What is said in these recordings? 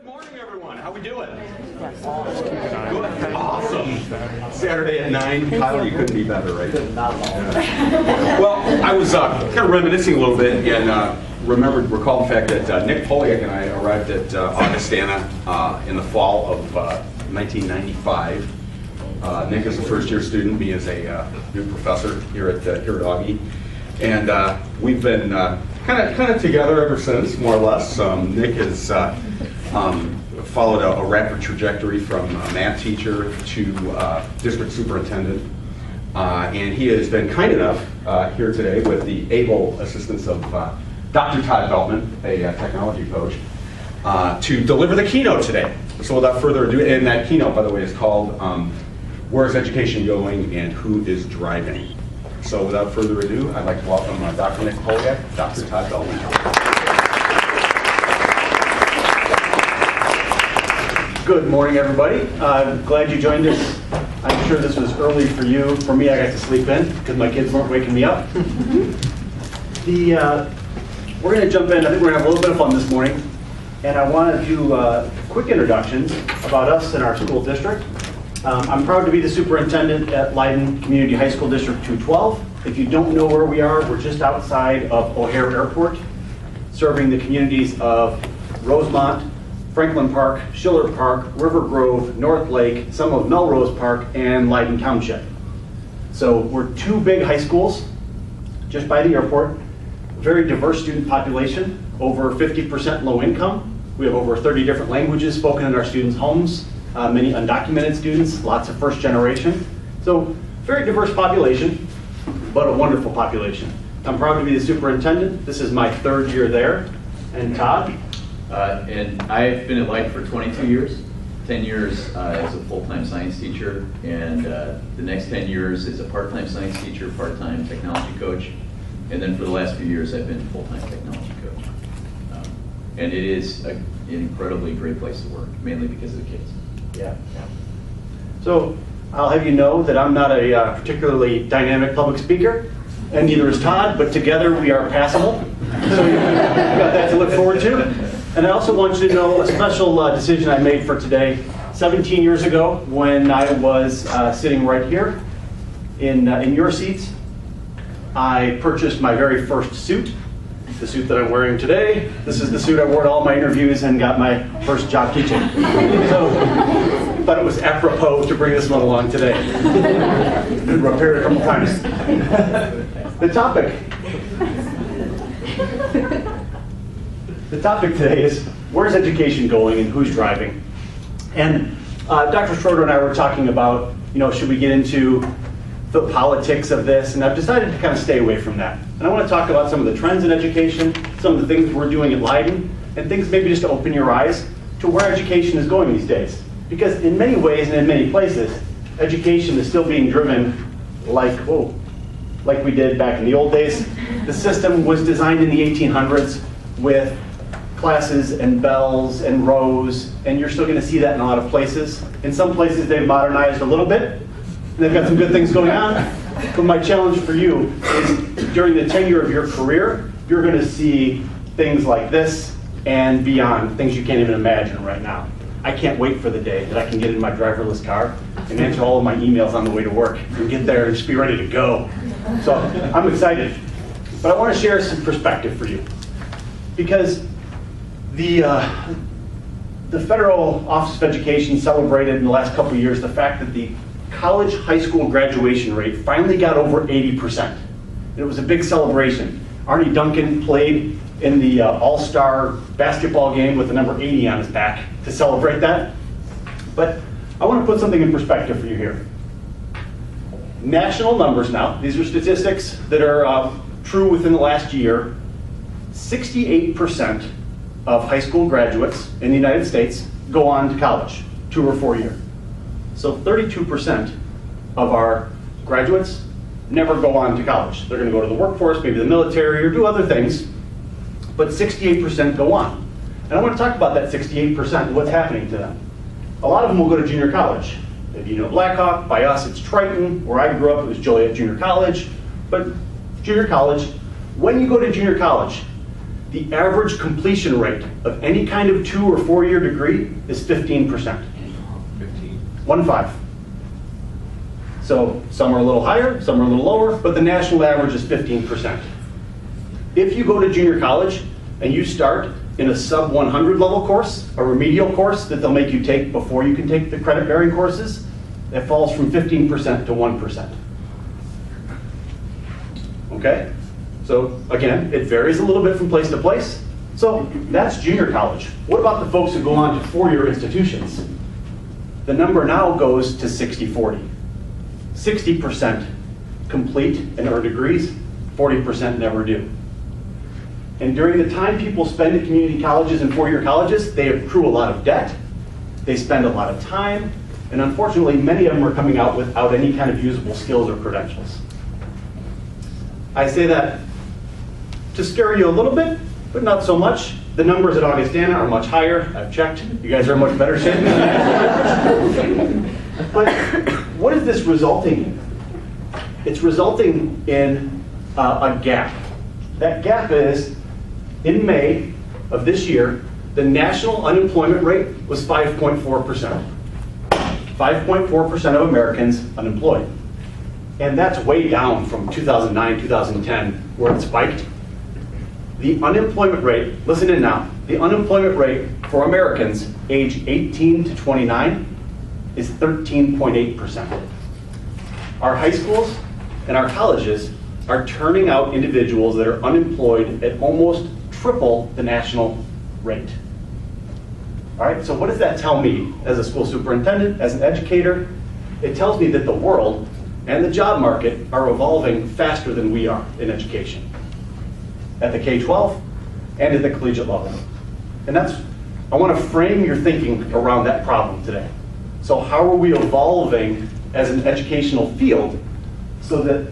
Good morning, everyone. How we doing? Good. Awesome. Saturday at 9. Kyle, you couldn't be better, right? Yeah. Well, I was kind of reminiscing a little bit and recalled the fact that Nick Polyak and I arrived at Augustana in the fall of 1995. Nick is a first-year student. Me as a new professor here at Augie, and we've been kind of together ever since, more or less. Nick has followed a rapid trajectory from math teacher to district superintendent, and he has been kind enough here today with the able assistance of Dr. Todd Beltman, a technology coach, to deliver the keynote today. So without further ado, and that keynote, by the way, is called Where's Education Going and Who is Driving? So without further ado, I'd like to welcome Dr. Nick Polyak, Dr. Todd Beltman. Good morning, everybody. Glad you joined us. I'm sure this was early for you. For me, I got to sleep in because my kids weren't waking me up. We're going to jump in. I think we're going to have a little bit of fun this morning. And I want to do quick introductions about us and our school district. I'm proud to be the superintendent at Leiden Community High School District 212. If you don't know where we are, we're just outside of O'Hare Airport, serving the communities of Rosemont, Franklin Park, Schiller Park, River Grove, North Lake, some of Melrose Park, and Leiden Township. So we're two big high schools just by the airport. Very diverse student population, over 50% low income. We have over 30 different languages spoken in our students' homes, many undocumented students, lots of first generation. So very diverse population, but a wonderful population. I'm proud to be the superintendent. This is my third year there. And Todd? And I've been at Leiden for 22 years, 10 years as a full-time science teacher, and the next 10 years as a part-time science teacher, part-time technology coach, and then for the last few years I've been full-time technology coach. And it is an incredibly great place to work, mainly because of the kids. Yeah. So I'll have you know that I'm not a particularly dynamic public speaker, and neither is Todd, but together we are passable. So you've got that to look forward to. And I also want you to know a special decision I made for today. 17 years ago, when I was sitting right here in your seats, I purchased my very first suit, the suit that I'm wearing today. This is the suit I wore to all my interviews and got my first job teaching. So I thought it was apropos to bring this one along today. Been repaired a couple times. The topic today is, where's education going and who's driving? And Dr. Schroeder and I were talking about, should we get into the politics of this? And I've decided to kind of stay away from that. And I want to talk about some of the trends in education, some of the things we're doing at Leiden, and things maybe just to open your eyes to where education is going these days. Because in many ways and in many places, education is still being driven like we did back in the old days. The system was designed in the 1800s with classes and bells and rows, and you're still going to see that in a lot of places. In some places they've modernized a little bit, and they've got some good things going on. But my challenge for you is during the tenure of your career, you're going to see things like this and beyond, things you can't even imagine right now. I can't wait for the day that I can get in my driverless car and answer all of my emails on the way to work and get there and just be ready to go. So I'm excited. But I want to share some perspective for you. Because the Federal Office of Education celebrated in the last couple of years the fact that the college high school graduation rate finally got over 80%. It was a big celebration. Arnie Duncan played in the all-star basketball game with the number 80 on his back to celebrate that. But I want to put something in perspective for you here. National numbers now, these are statistics that are true within the last year. 68% of high school graduates in the United States go on to college, 2 or 4 year. So 32% of our graduates never go on to college. They're going to go to the workforce, maybe the military, or do other things, but 68% go on. And I want to talk about that 68% and what's happening to them. A lot of them will go to junior college. Maybe you know Blackhawk, by us it's Triton, where I grew up it was Joliet Junior College, but junior college, when you go to junior college, The average completion rate of any kind of 2 or 4 year degree is 15%. 1-5. So some are a little higher, some are a little lower, but the national average is 15%. If you go to junior college and you start in a sub 100 level course, a remedial course that they'll make you take before you can take the credit bearing courses, that falls from 15% to 1%. Okay? So again, it varies a little bit from place to place. So that's junior college. What about the folks who go on to 4-year institutions? The number now goes to 60-40. 60% complete and earn degrees, 40% never do. And during the time people spend at community colleges and 4-year colleges, they accrue a lot of debt, they spend a lot of time, and unfortunately many of them are coming out without any kind of usable skills or credentials. I say that to scare you a little bit, but not so much. The numbers at Augustana are much higher. I've checked. You guys are in much better shape. But what is this resulting in? It's resulting in a gap. That gap is, in May of this year, the national unemployment rate was 5.4%. 5.4% of Americans unemployed. And that's way down from 2009, 2010, where it spiked. The unemployment rate, listen in now, the unemployment rate for Americans age 18 to 29 is 13.8%. Our high schools and our colleges are turning out individuals that are unemployed at almost triple the national rate. All right, so what does that tell me as a school superintendent, as an educator? It tells me that the world and the job market are evolving faster than we are in education, at the K-12 and at the collegiate level. And I want to frame your thinking around that problem today. So how are we evolving as an educational field so that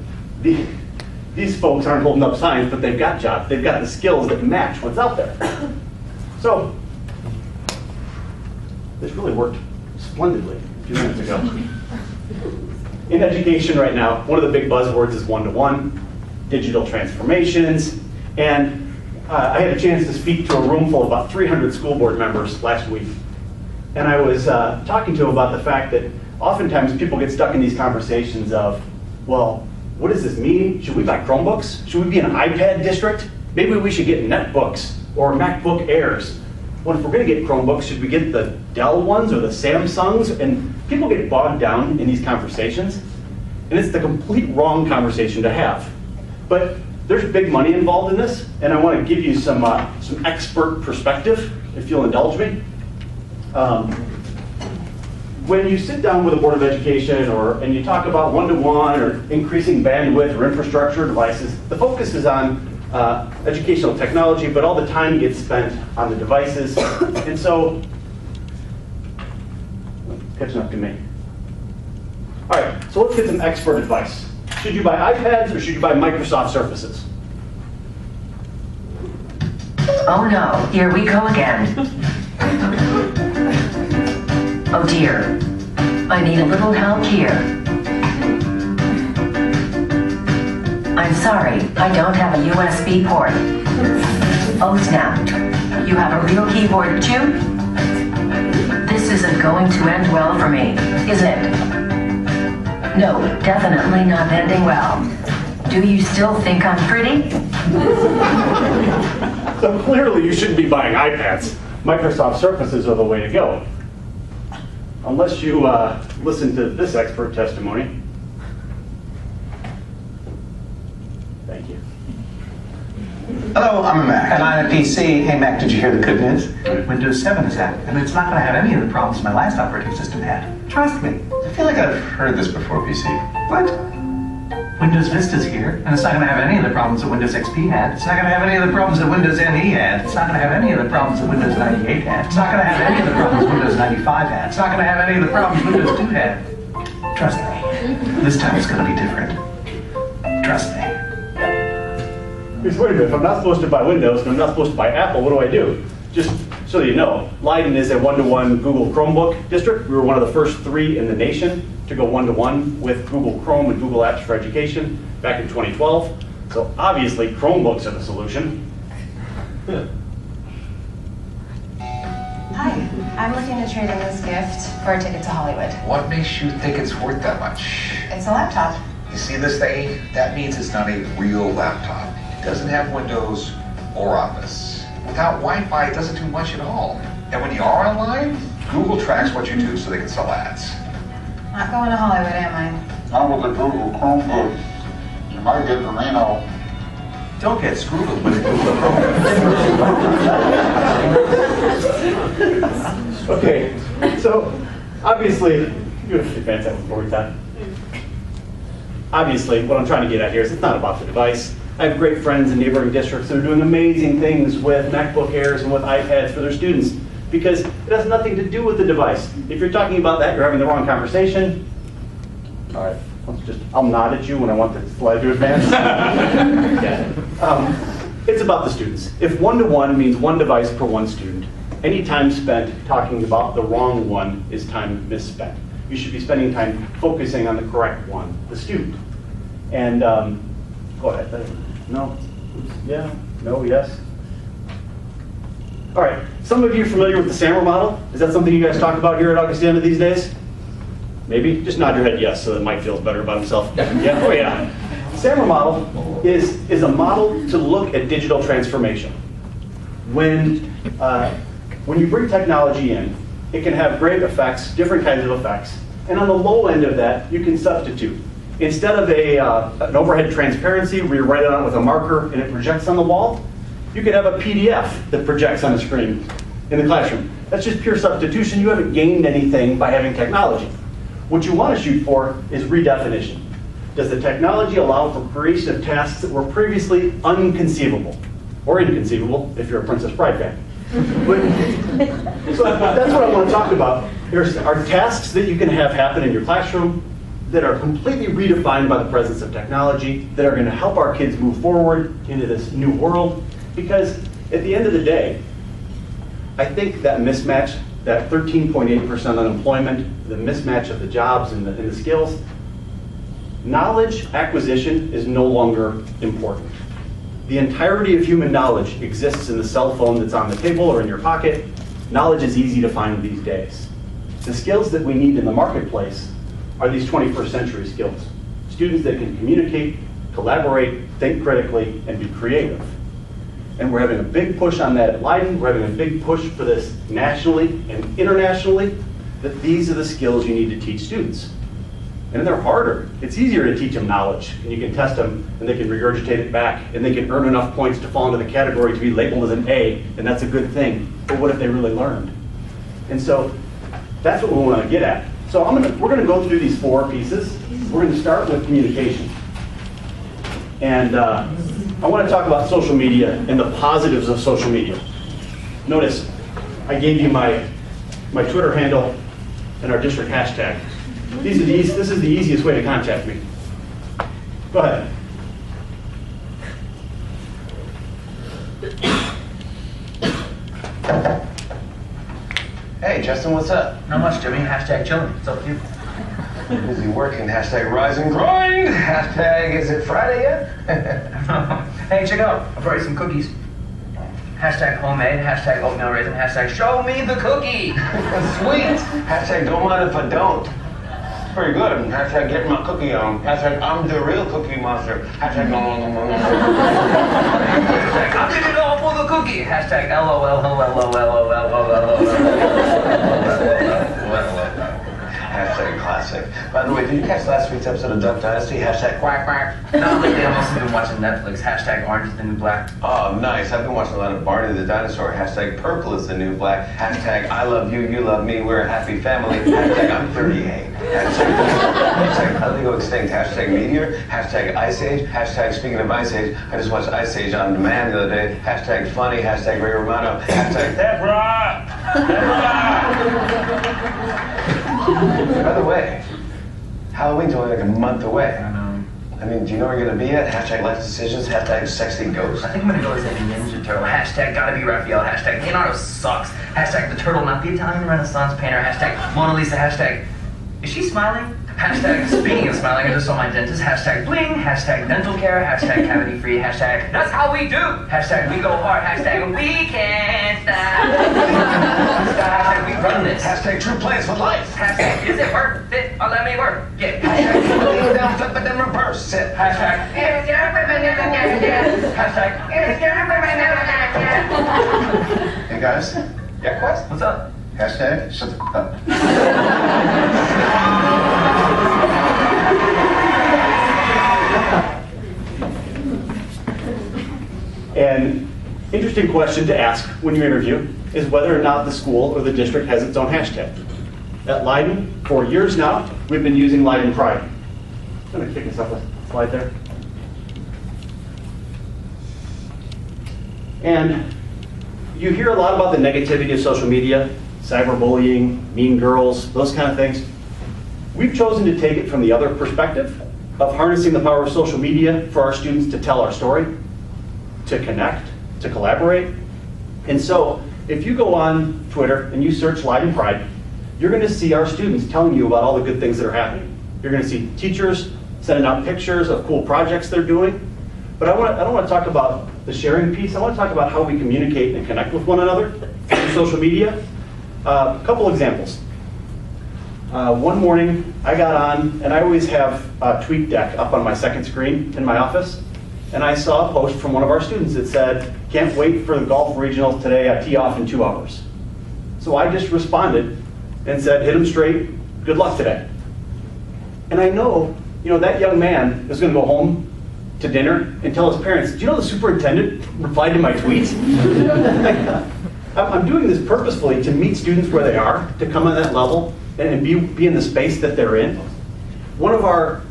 these folks aren't holding up signs, but they've got jobs, they've got the skills that match what's out there. So this really worked splendidly a few minutes ago. In education right now, one of the big buzzwords is one-to-one, digital transformations, and I had a chance to speak to a room full of about 300 school board members last week. And I was talking to them about the fact that oftentimes people get stuck in these conversations of, well, what does this mean? Should we buy Chromebooks? Should we be an iPad district? Maybe we should get netbooks or MacBook Airs. Well, if we're going to get Chromebooks, should we get the Dell ones or the Samsungs? And people get bogged down in these conversations, and it's the complete wrong conversation to have. But there's big money involved in this, and I want to give you some expert perspective, if you'll indulge me. When you sit down with a Board of Education and you talk about one-to-one or increasing bandwidth or infrastructure devices, the focus is on educational technology, but all the time gets spent on the devices. And so, catching up to me. All right, so let's get some expert advice. Should you buy iPads or should you buy Microsoft Surfaces? Oh no, here we go again. Oh dear, I need a little help here. I'm sorry, I don't have a USB port. Oh snap, you have a real keyboard too? This isn't going to end well for me, is it? No, definitely not ending well. Do you still think I'm pretty? So clearly you shouldn't be buying iPads. Microsoft Surfaces are the way to go. Unless you listen to this expert testimony. Thank you. Hello, I'm a Mac. And I'm a PC. Hey Mac, did you hear the good news? Windows 7 is out, and it's not going to have any of the problems my last operating system had. Trust me. I feel like I've heard this before, PC. What? Windows Vista's here, and it's not going to have any of the problems that Windows XP had. It's not going to have any of the problems that Windows NE had. It's not going to have any of the problems that Windows 98 had. It's not going to have any of the problems Windows 95 had. It's not going to have any of the problems Windows 2 had. Trust me. This time it's going to be different. Trust me. Because wait a minute, if I'm not supposed to buy Windows and I'm not supposed to buy Apple, what do I do? Just so you know, Leiden is a one-to-one Google Chromebook district. We were one of the first 3 in the nation to go one-to-one with Google Chrome and Google Apps for Education back in 2012. So obviously Chromebooks are the solution. Hi, I'm looking to trade in this gift for a ticket to Hollywood. What makes you think it's worth that much? It's a laptop. You see this thing? That means it's not a real laptop. It doesn't have Windows or Office. Without Wi-Fi, it doesn't do much at all. And when you are online, Google tracks what you do so they can sell ads. Not going to Hollywood, am I? Not with a Google Chromebook. You might get the Reno. Don't get screwed with a Google Chromebook. Okay, so obviously, you have to advance that before we time. Obviously, what I'm trying to get at here is it's not about the device. I have great friends in neighboring districts that are doing amazing things with MacBook Airs and with iPads for their students because it has nothing to do with the device. If you're talking about that, you're having the wrong conversation. All right, I'll nod at you when I want the slide to advance. It's about the students. If one-to-one means one device per one student, any time spent talking about the wrong one is time misspent. You should be spending time focusing on the correct one, the student. And go ahead. No? Yeah? No? Yes? All right. Some of you are familiar with the SAMR model. Is that something you guys talk about here at Augustana these days? Maybe? Just nod your head yes so that Mike feels better about himself. Yeah? Oh, yeah. SAMR model is a model to look at digital transformation. When you bring technology in, it can have great effects, different kinds of effects. And on the low end of that, you can substitute. Instead of an overhead transparency where you write it on with a marker and it projects on the wall, you could have a PDF that projects on a screen in the classroom. That's just pure substitution. You haven't gained anything by having technology. What you want to shoot for is redefinition. Does the technology allow for creation of tasks that were previously unconceivable? Or inconceivable, if you're a Princess Bride fan. So that's what I want to talk about. There are tasks that you can have happen in your classroom that are completely redefined by the presence of technology, that are going to help our kids move forward into this new world. Because at the end of the day, I think that mismatch, that 13.8% unemployment, the mismatch of the jobs and the skills, knowledge acquisition is no longer important. The entirety of human knowledge exists in the cell phone that's on the table or in your pocket. Knowledge is easy to find these days. The skills that we need in the marketplace are these 21st century skills. Students that can communicate, collaborate, think critically, and be creative. And we're having a big push on that at Leiden. We're having a big push for this nationally and internationally, that these are the skills you need to teach students. And they're harder. It's easier to teach them knowledge, and you can test them, and they can regurgitate it back, and they can earn enough points to fall into the category to be labeled as an A, and that's a good thing. But what if they really learned? And so that's what we want to get at. So we're going to go through these four pieces. We're going to start with communication. And I want to talk about social media and the positives of social media. Notice, I gave you my Twitter handle and our district hashtag. This is the easiest way to contact me. Go ahead. Hey, Justin, what's up? Not much, Jimmy. Hashtag chilling. What's up with you? Busy working. Hashtag rise and grind. Hashtag is it Friday yet? Hey, check out. I brought you some cookies. Hashtag homemade. Hashtag oatmeal raisin. Hashtag show me the cookie. Sweet. Hashtag don't mind if I don't. Pretty good. Hashtag get my cookie on. Hashtag I'm the real cookie monster. Hashtag no. Hashtag I'm in it all for the cookie. Hashtag LOL. Hashtag classic. By the way, did you catch last week's episode of Duck Dynasty? Hashtag quack quack. No, lately I've mostly been watching Netflix. Hashtag Orange is the New Black. Oh, nice. I've been watching a lot of Barney the Dinosaur. Hashtag purple is the new black. Hashtag I love you, you love me, we're a happy family. Hashtag I'm 38. Hashtag how do they go extinct? Hashtag meteor. Hashtag ice age. Hashtag speaking of ice age, I just watched Ice Age on demand the other day. Hashtag funny. Hashtag Ray Romano. Hashtag Deborah. By the way, Halloween's only like a month away. I know. I mean, do you know where you're gonna be at? Hashtag life decisions. Hashtag sexy ghost. I think I'm gonna go as a Ninja Turtle. Hashtag gotta be Raphael. Hashtag Leonardo sucks. Hashtag the turtle, not the Italian Renaissance painter. Hashtag Mona Lisa. Hashtag is she smiling? Hashtag speaking of smiling, I just saw my dentist. Hashtag bling. Hashtag dental care. Hashtag cavity free. Hashtag that's how we do. Hashtag we go hard. Hashtag we can't stop. Hashtag we run this. Hashtag true plans for life. Hashtag is it worth it or let me work? Yeah. Lean down, flip it, then reverse it. Hashtag Hashtag Hey guys, yeah, Quest? What's up? hashtag shut the f up. An interesting question to ask when you interview is whether or not the school or the district has its own hashtag. At Leiden, for years now, we've been using Leiden Pride. I'm going to kick us up a slide there. And you hear a lot about the negativity of social media, cyberbullying, mean girls, those kind of things. We've chosen to take it from the other perspective of harnessing the power of social media for our students to tell our story, to connect, to collaborate. And so if you go on Twitter and you search Leiden Pride, you're going to see our students telling you about all the good things that are happening. You're going to see teachers sending out pictures of cool projects they're doing. But I don't want to talk about the sharing piece. I want to talk about how we communicate and connect with one another through social media. A couple examples. One morning I got on, and I always have TweetDeck up on my second screen in my office, and I saw a post from one of our students that said, "Can't wait for the golf regionals today, I tee off in 2 hours." So I just responded and said, "Hit him straight, good luck today." And I know, that young man is going to go home to dinner and tell his parents, "Do you know the superintendent replied to my tweet?" I'm doing this purposefully to meet students where they are, to come on that level and be in the space that they're in. One of a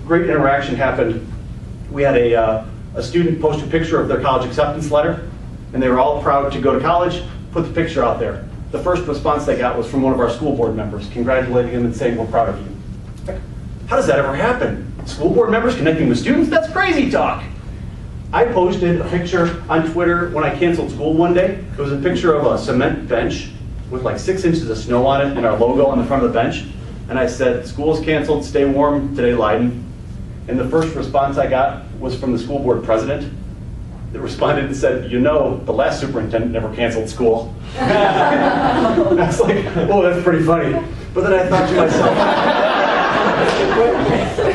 great interaction happened. We had a student post a picture of their college acceptance letter, and they were all proud to go to college, put the picture out there. The first response they got was from one of our school board members, congratulating them and saying, "We're proud of you." How does that ever happen? School board members connecting with students? That's crazy talk. I posted a picture on Twitter when I canceled school one day. It was a picture of a cement bench with like 6 inches of snow on it and our logo on the front of the bench. And I said, "School is canceled, stay warm today, Leiden." And the first response I got was from the school board president that responded and said, "The last superintendent never canceled school." I was like, "Oh, that's pretty funny." But then I thought to myself,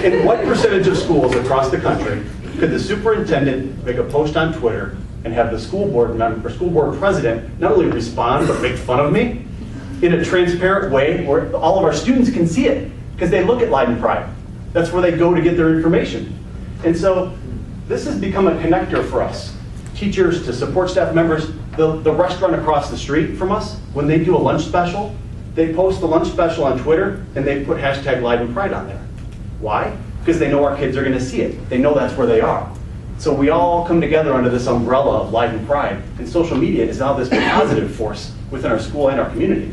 in what percentage of schools across the country could the superintendent make a post on Twitter and have the school board member, or school board president, not only respond but make fun of me in a transparent way where all of our students can see it because they look at Leiden Pride. That's where they go to get their information. And so this has become a connector for us. Teachers to support staff members. The restaurant across the street from us, when they do a lunch special, they post the lunch special on Twitter and they put hashtag Leiden Pride on there. Why? Because they know our kids are going to see it. They know that's where they are. So we all come together under this umbrella of Leiden Pride, and social media is now this positive force within our school and our community.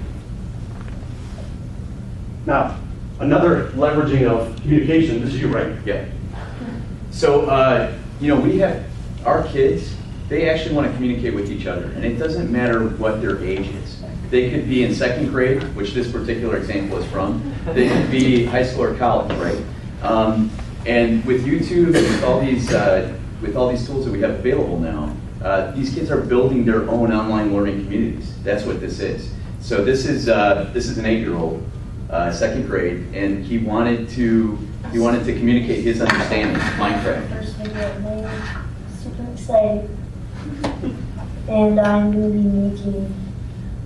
Now, another leveraging of communication, this is you, right? Yeah. So, we have our kids, they actually want to communicate with each other, and it doesn't matter what their age is. They could be in 2nd grade, which this particular example is from. They could be high school or college, right? And with YouTube and with all these tools that we have available now, these kids are building their own online learning communities. That's what this is. So this is an 8-year-old, 2nd grade, and he wanted to communicate his understanding of Minecraft. First video I made, super excited. And I'm going to be making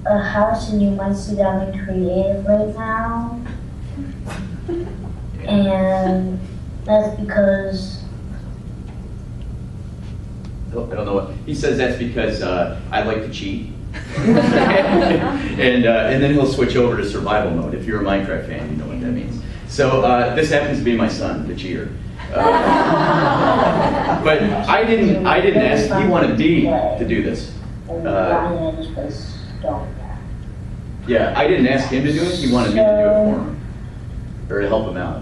a house, and you might see that I'm creative right now. And that's because I don't know what he says. That's because I like to cheat, and then he'll switch over to survival mode. If you're a Minecraft fan, you know what that means. So this happens to be my son, the cheater. But I didn't ask. He wanted me to do this. Yeah, I didn't ask him to do it. He wanted me to do it for him, or to help him out.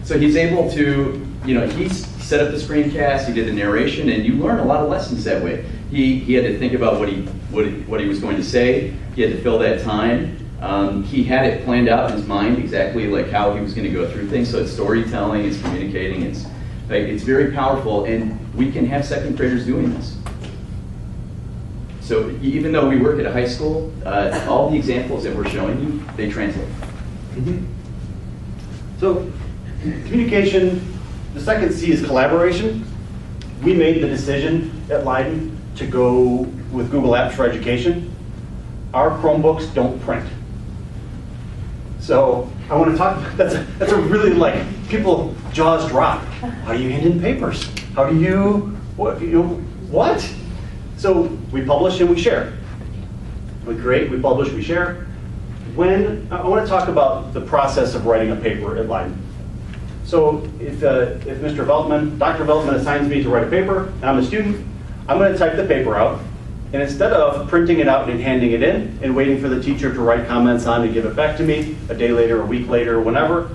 So he's able to, he's set up the screencast, he did the narration, and you learn a lot of lessons that way. He had to think about what he was going to say. He had to fill that time. He had it planned out in his mind exactly like how he was going to go through things. So it's storytelling, it's communicating, it's very powerful, and we can have second graders doing this. So even though we work at a high school, all the examples that we're showing you, they translate. So communication, the second C is collaboration. We made the decision at Leiden to go with Google Apps for Education. Our Chromebooks don't print. So I want to talk, that's a really like, people jaws drop. How do you hand in papers? How do you, what? So we publish and we share. We create, we publish, we share. I want to talk about the process of writing a paper at Leiden. So if Mr. Veltman, Dr. Veltman assigns me to write a paper, and I'm a student, I'm going to type the paper out, and instead of printing it out and handing it in and waiting for the teacher to write comments on and give it back to me a day later, a week later, whenever,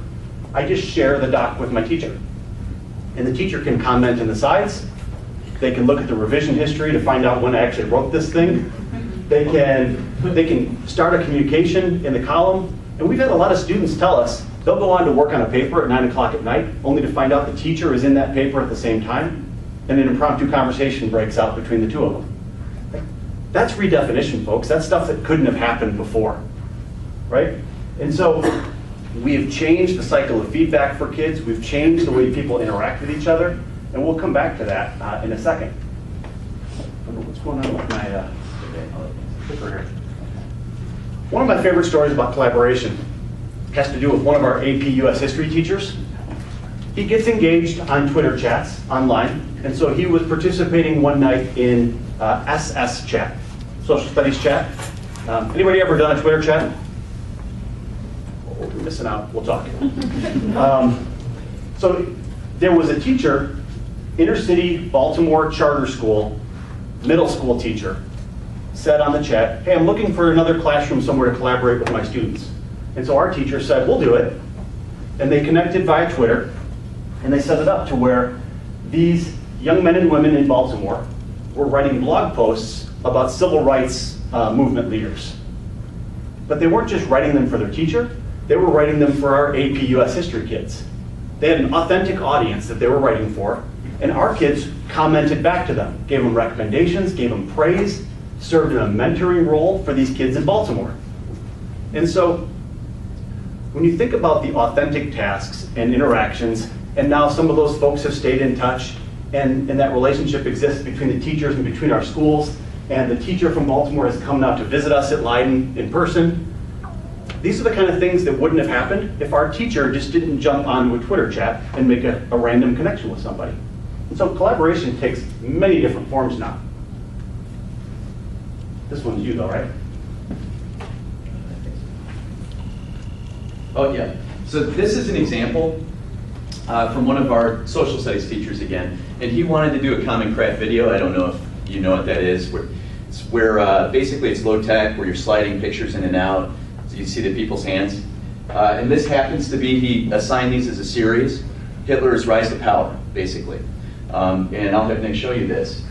I just share the doc with my teacher. And the teacher can comment in the sides. They can look at the revision history to find out when I actually wrote this thing. They can start a communication in the column. And we've had a lot of students tell us they'll go on to work on a paper at 9 o'clock at night, only to find out the teacher is in that paper at the same time, and an impromptu conversation breaks out between the two of them. That's redefinition, folks. That's stuff that couldn't have happened before, right? And so we have changed the cycle of feedback for kids. We've changed the way people interact with each other, and we'll come back to that in a second. What's going on with my clicker here? One of my favorite stories about collaboration has to do with one of our AP US history teachers. He gets engaged on Twitter chats online, and so he was participating one night in SS chat, social studies chat. Anybody ever done a Twitter chat? Oh, we're missing out, we'll talk. So there was a teacher, inner city Baltimore charter school, middle school teacher, said on the chat, hey, I'm looking for another classroom somewhere to collaborate with my students. And so our teacher said, we'll do it. And they connected via Twitter, and they set it up to where these young men and women in Baltimore were writing blog posts about civil rights movement leaders. But they weren't just writing them for their teacher, they were writing them for our AP US history kids. They had an authentic audience that they were writing for, and our kids commented back to them, gave them recommendations, gave them praise, served in a mentoring role for these kids in Baltimore. And so when you think about the authentic tasks and interactions, and now some of those folks have stayed in touch, and that relationship exists between the teachers and between our schools, and the teacher from Baltimore has come now to visit us at Leiden in person. These are the kind of things that wouldn't have happened if our teacher just didn't jump onto a Twitter chat and make a random connection with somebody. And so collaboration takes many different forms now. This one's you though, right? Oh yeah, so this is an example from one of our social studies teachers again, and he wanted to do a common craft video. I don't know if you know what that is, where basically it's low tech, where you're sliding pictures in and out, so you see the people's hands. And this happens to be, he assigned these as a series, Hitler's Rise to Power, basically. And I'll have Nick show you this.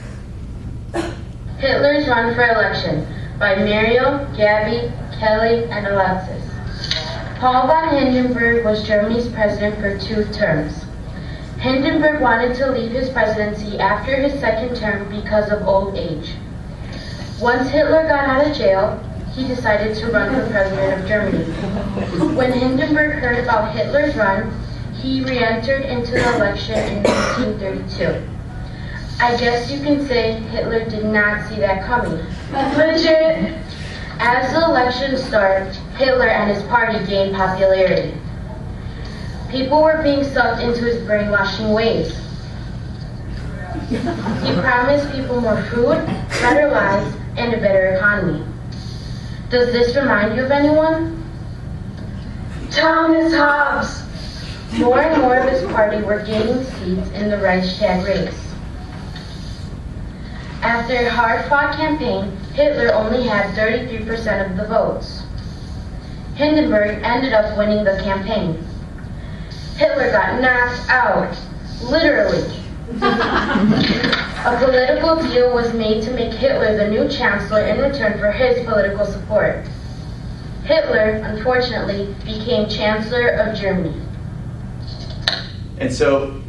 Hitler's Run for Election by Muriel, Gabby, Kelly, and Alexis. Paul von Hindenburg was Germany's president for 2 terms. Hindenburg wanted to leave his presidency after his second term because of old age. Once Hitler got out of jail, he decided to run for president of Germany. When Hindenburg heard about Hitler's run, he re-entered into the election in 1932. I guess you can say Hitler did not see that coming. Legit! As the election started, Hitler and his party gained popularity. People were being sucked into his brainwashing ways. He promised people more food, better lives, and a better economy. Does this remind you of anyone? Thomas Hobbes! More and more of his party were gaining seats in the Reichstag race. After a hard-fought campaign, Hitler only had 33% of the votes. Hindenburg ended up winning the campaign. Hitler got knocked out, literally. A political deal was made to make Hitler the new chancellor in return for his political support. Hitler, unfortunately, became Chancellor of Germany. And so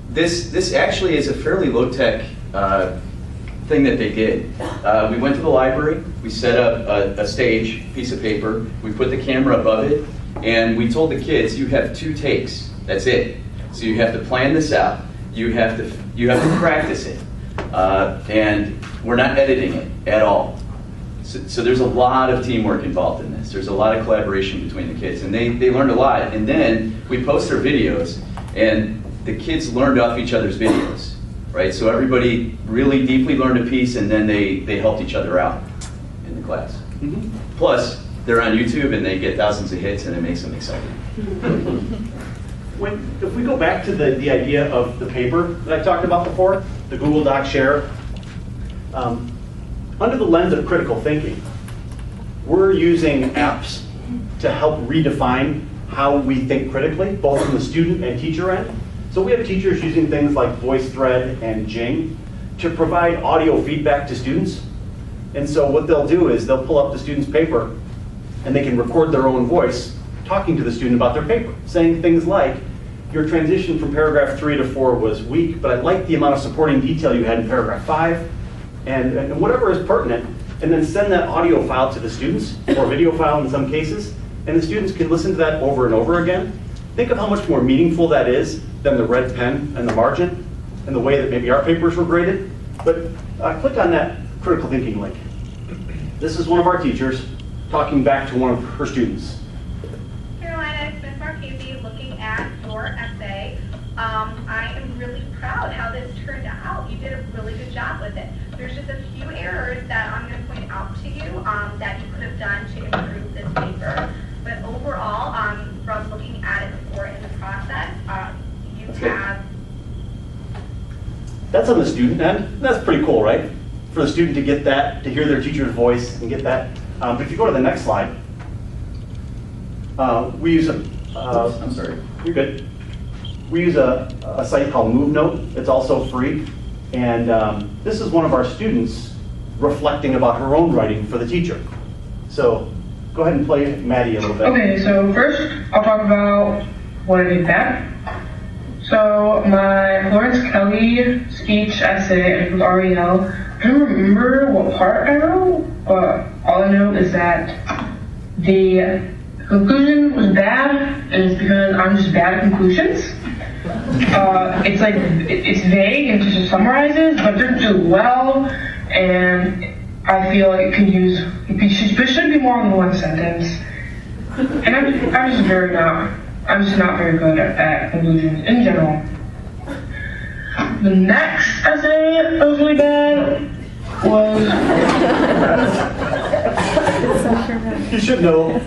this actually is a fairly low-tech thing that they did. We went to the library, we set up a stage, piece of paper, we put the camera above it, and we told the kids, you have 2 takes, that's it. So you have to plan this out, you have to practice it, and we're not editing it at all. So there's a lot of teamwork involved in this. There's a lot of collaboration between the kids, and they learned a lot. And then we post their videos, and the kids learned off each other's videos, right? So everybody really deeply learned a piece, and then they helped each other out in the class. Mm-hmm. Plus, they're on YouTube, and they get thousands of hits, and it makes them excited. If we go back to the idea of the paper that I talked about before, the Google Doc share, under the lens of critical thinking, we're using apps to help redefine how we think critically, both from the student and teacher end. So we have teachers using things like VoiceThread and Jing to provide audio feedback to students. And so what they'll do is they'll pull up the student's paper and they can record their own voice talking to the student about their paper, saying things like, your transition from paragraph 3 to 4 was weak, but I like the amount of supporting detail you had in paragraph 5, and whatever is pertinent, and then send that audio file to the students, or video file in some cases, and the students can listen to that over and over again. Think of how much more meaningful that is than the red pen and the margin, and the way that maybe our papers were graded. But click on that critical thinking link. This is one of our teachers talking back to one of her students. Carolina, it's Ms. Marchese looking at your essay. I am really proud how this turned out. You did a really good job with it. There's just a few errors that I'm going to point out to you that you could have done to improve this paper. But overall, from looking at it before in the process, you have... That's on the student end. That's pretty cool, right? For the student to get that, to hear their teacher's voice and get that. But if you go to the next slide, we use a... I'm sorry. You're good. We use a site called MoveNote. It's also free. And this is one of our students reflecting about her own writing for the teacher. So go ahead and play Maddie a little bit. Okay, so first I'll talk about what I did back. So my Florence Kelly speech essay, it was REL. I don't remember what part I wrote, but all I know is that the conclusion was bad, and it's because I'm just bad at conclusions. It's like, it's vague and just summarizes, but it doesn't do well, and I feel like it could use, it should be more than one sentence. And I'm just not very good at conclusions in general. The next essay that was really bad was... You should know,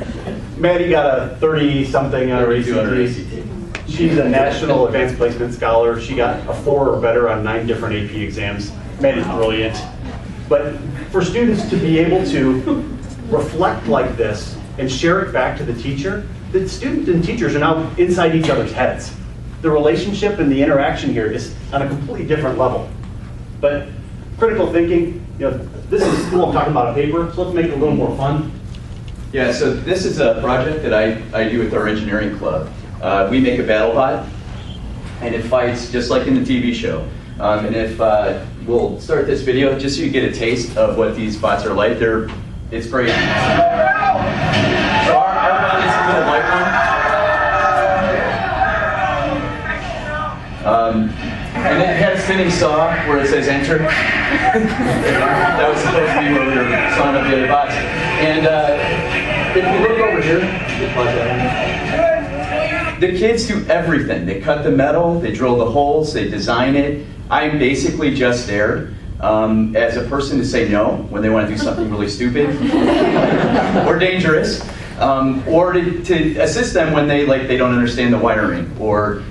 Maddie got a 30-something on her ACT. She's a National Advanced Placement Scholar. She got a 4 or better on 9 different AP exams. Maddie's brilliant. But for students to be able to reflect like this and share it back to the teacher, the student and teachers are now inside each other's heads. The relationship and the interaction here is on a completely different level. But critical thinking, this is cool. I'm talking about a paper, so let's make it a little more fun. Yeah, so this is a project that I do with our engineering club. We make a battle bot, and it fights just like in the TV show. And if we'll start this video just so you get a taste of what these bots are like. It's great. So our bot is a little light one. And then it had a spinning saw where it says enter. That was supposed to be where we were sawing up the other bots. And if you look over here, the kids do everything. They cut the metal, they drill the holes, they design it. I'm basically just there as a person to say no when they want to do something really stupid or dangerous, or to assist them when they don't understand the wiring,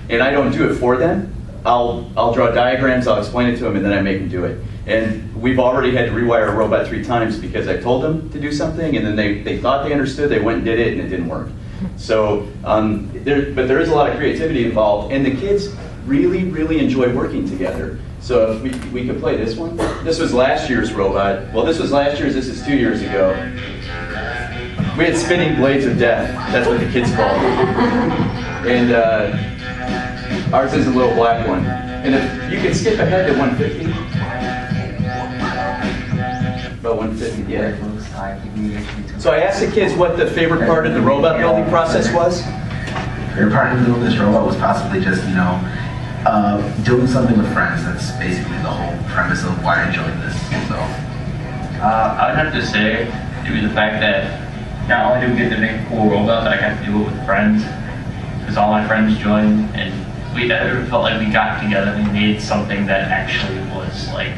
and I don't do it for them. I'll draw diagrams, I'll explain it to them, and then I make them do it. And we've already had to rewire a robot 3 times because I told them to do something, and then they thought they understood, they went and did it, and it didn't work. So, but there is a lot of creativity involved, and the kids really, really enjoy working together. So if we could play this one. This was last year's robot. Well, this was last year's, this is 2 years ago. We had spinning blades of death. That's what the kids called it. And ours is a little black one. And if you can skip ahead to 150. About 150, yeah. So I asked the kids what the favorite part of the robot building process was. Favorite part of building this robot was possibly just, doing something with friends. That's basically the whole premise of why I joined this. So, I would have to say it was the fact that not only do we get to make a cool robot, but I got to do it with friends. Because all my friends joined, and we felt like we got together and made something that actually was like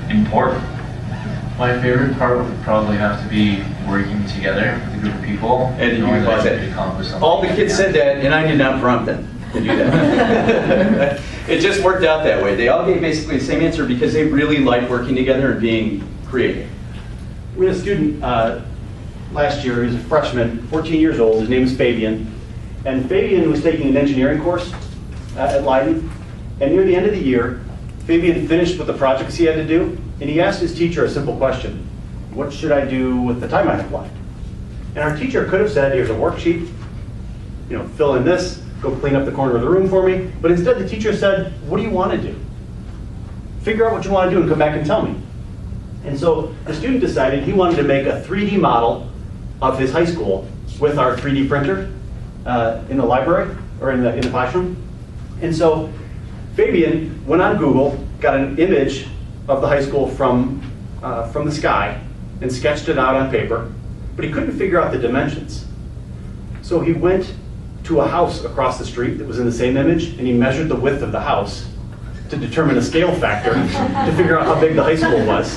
important. My favorite part would probably have to be working together with a group of people. And knowing that I could accomplish something. All the kids said that, and I did not prompt them to do that. It just worked out that way. They all gave basically the same answer because they really liked working together and being creative. We had a student last year, he was a freshman, 14 years old, his name is Fabian. And Fabian was taking an engineering course at Leiden. And near the end of the year, Fabian finished with the projects he had to do, and he asked his teacher a simple question: what should I do with the time I have left? And our teacher could have said, here's a worksheet, fill in this, go clean up the corner of the room for me. But instead the teacher said, what do you want to do? Figure out what you want to do and come back and tell me. And so the student decided he wanted to make a 3D model of his high school with our 3D printer in the library, or in the classroom. And so Fabian went on Google, got an image of the high school from the sky, and sketched it out on paper, but he couldn't figure out the dimensions. So he went to a house across the street that was in the same image, and he measured the width of the house to determine a scale factor to figure out how big the high school was.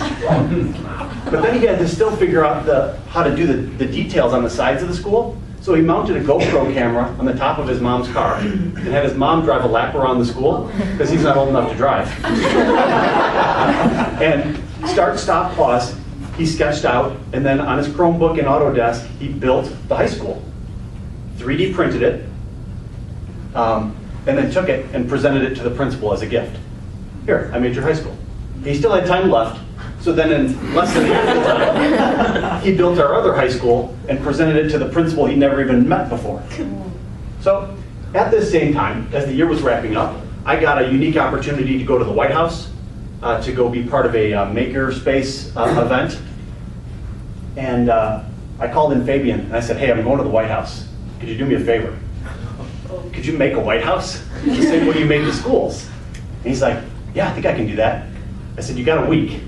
But then he had to still figure out how to do the details on the sides of the school. So he mounted a GoPro camera on the top of his mom's car and had his mom drive a lap around the school because he's not old enough to drive. And start, stop, pause, he sketched out, and then on his Chromebook and Autodesk, he built the high school. 3D printed it, and then took it and presented it to the principal as a gift. Here, I made your high school. He still had time left, so then in less than half the time, he built our other high school and presented it to the principal he'd never even met before. So at this same time, as the year was wrapping up, I got a unique opportunity to go to the White House to go be part of a makerspace event. And I called in Fabian and I said, hey, I'm going to the White House. Could you do me a favor? Could you make a White House the same way you make the schools? And he's like, yeah, I think I can do that. I said, you got a week.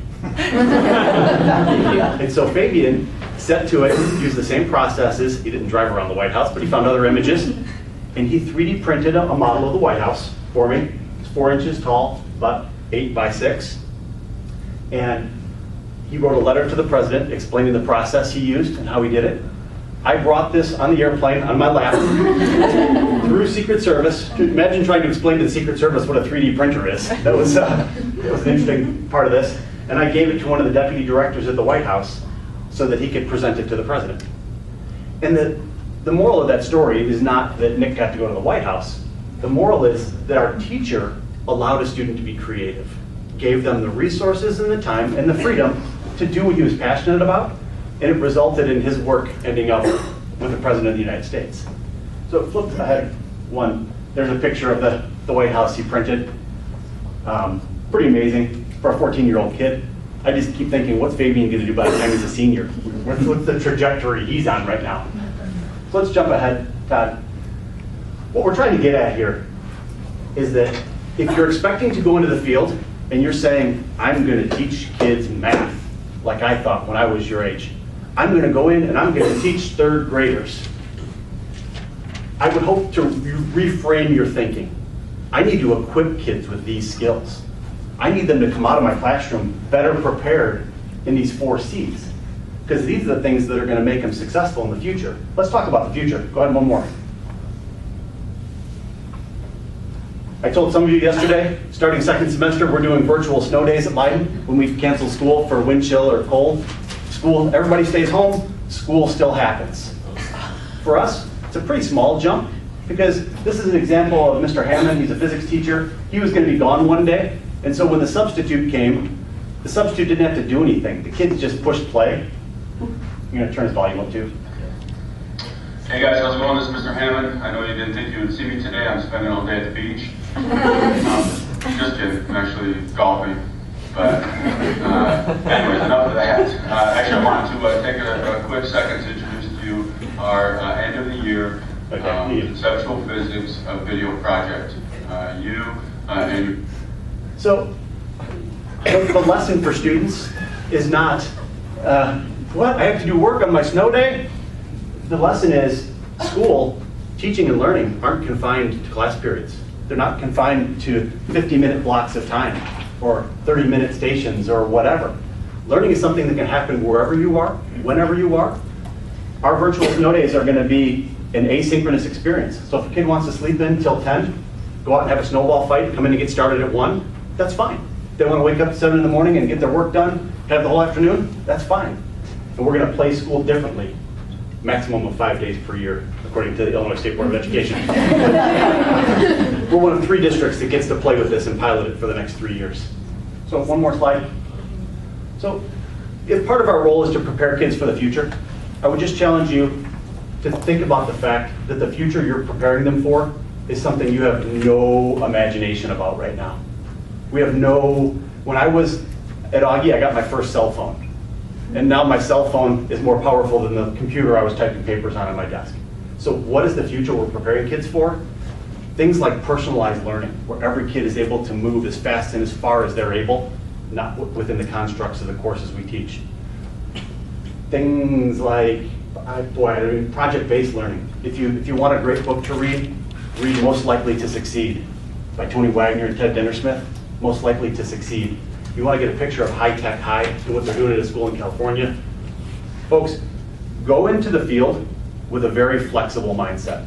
And so Fabian set to it, used the same processes. He didn't drive around the White House, but he found other images. And he 3D printed a model of the White House for me. It's 4 inches tall, about 8 by 6. And he wrote a letter to the president explaining the process he used and how he did it. I brought this on the airplane on my lap through Secret Service. Imagine trying to explain to the Secret Service what a 3D printer is. That was an interesting part of this. And I gave it to one of the deputy directors at the White House so that he could present it to the president. And the moral of that story is not that Nick got to go to the White House. The moral is that our teacher allowed a student to be creative, gave them the resources and the time and the freedom to do what he was passionate about, and it resulted in his work ending up with the President of the United States. So flip ahead one. There's a picture of the White House he printed. Pretty amazing for a 14-year-old kid. I just keep thinking, what's Fabian going to do by the time he's a senior? What's the trajectory he's on right now? So let's jump ahead, Todd. What we're trying to get at here is that if you're expecting to go into the field and you're saying, I'm going to teach kids math like I thought when I was your age, I'm going to go in and I'm going to teach third graders, I would hope to reframe your thinking. I need to equip kids with these skills. I need them to come out of my classroom better prepared in these 4 C's, because these are the things that are going to make them successful in the future. Let's talk about the future. Go ahead, one more. I told some of you yesterday, starting second semester, we're doing virtual snow days at Leiden when we've canceled school for wind chill or cold. School, everybody stays home, school still happens. For us, it's a pretty small jump, because this is an example of Mr. Hammond. He's a physics teacher. He was going to be gone one day, and so when the substitute came, the substitute didn't have to do anything. The kids just pushed play. You're going to turn his volume up too. Hey guys, how's it going? This is Mr. Hammond. I know you didn't think you would see me today. I'm spending all day at the beach. Just kidding. I'm actually golfing. But anyways, enough of that. Actually, I wanted to take a quick second to introduce to you our end of the year conceptual physics video project. So the lesson for students is not, what, I have to do work on my snow day? The lesson is school, teaching and learning aren't confined to class periods. They're not confined to 50-minute blocks of time or 30-minute stations or whatever. Learning is something that can happen wherever you are, whenever you are. Our virtual snow days are going to be an asynchronous experience. So if a kid wants to sleep in till 10, go out and have a snowball fight, come in and get started at 1, that's fine. If they want to wake up at 7 in the morning and get their work done, have the whole afternoon, that's fine. And we're going to play school differently. Maximum of 5 days per year, according to the Illinois State Board of Education. We're one of 3 districts that gets to play with this and pilot it for the next 3 years. So one more slide. So if part of our role is to prepare kids for the future, I would just challenge you to think about the fact that the future you're preparing them for is something you have no imagination about right now. We have no, when I was at Augie, I got my first cell phone. And now my cell phone is more powerful than the computer I was typing papers on my desk. So what is the future we're preparing kids for? Things like personalized learning, where every kid is able to move as fast and as far as they're able, not within the constructs of the courses we teach. Things like, project-based learning. If you want a great book to read Most Likely to Succeed by Tony Wagner and Ted Dintersmith, Most Likely to Succeed. You want to get a picture of High Tech High and what they're doing at a school in California? Folks, go into the field with a very flexible mindset,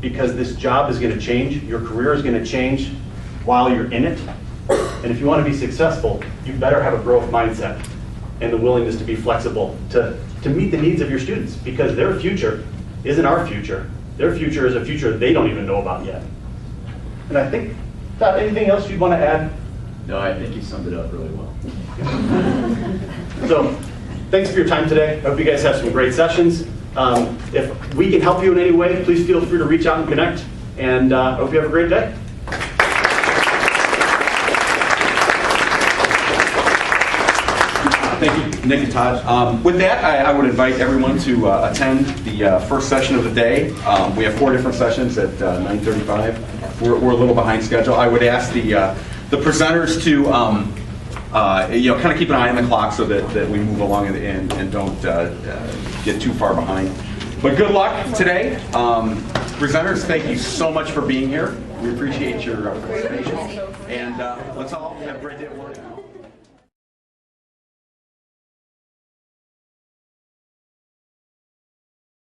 because this job is going to change, your career is going to change while you're in it. And if you want to be successful, you better have a growth mindset and the willingness to be flexible to meet the needs of your students, because their future isn't our future. Their future is a future they don't even know about yet. And I think, Todd, anything else you'd want to add? No, I think you summed it up really well. So, thanks for your time today. I hope you guys have some great sessions. If we can help you in any way, please feel free to reach out and connect. And I hope you have a great day. Thank you, Nick and Todd. With that, I would invite everyone to attend the first session of the day. We have 4 different sessions at 9:35. We're a little behind schedule. I would ask the presenters to kind of keep an eye on the clock so that we move along and don't get too far behind. But good luck today. Presenters, thank you so much for being here. We appreciate your participation. And let's all have a great day at work.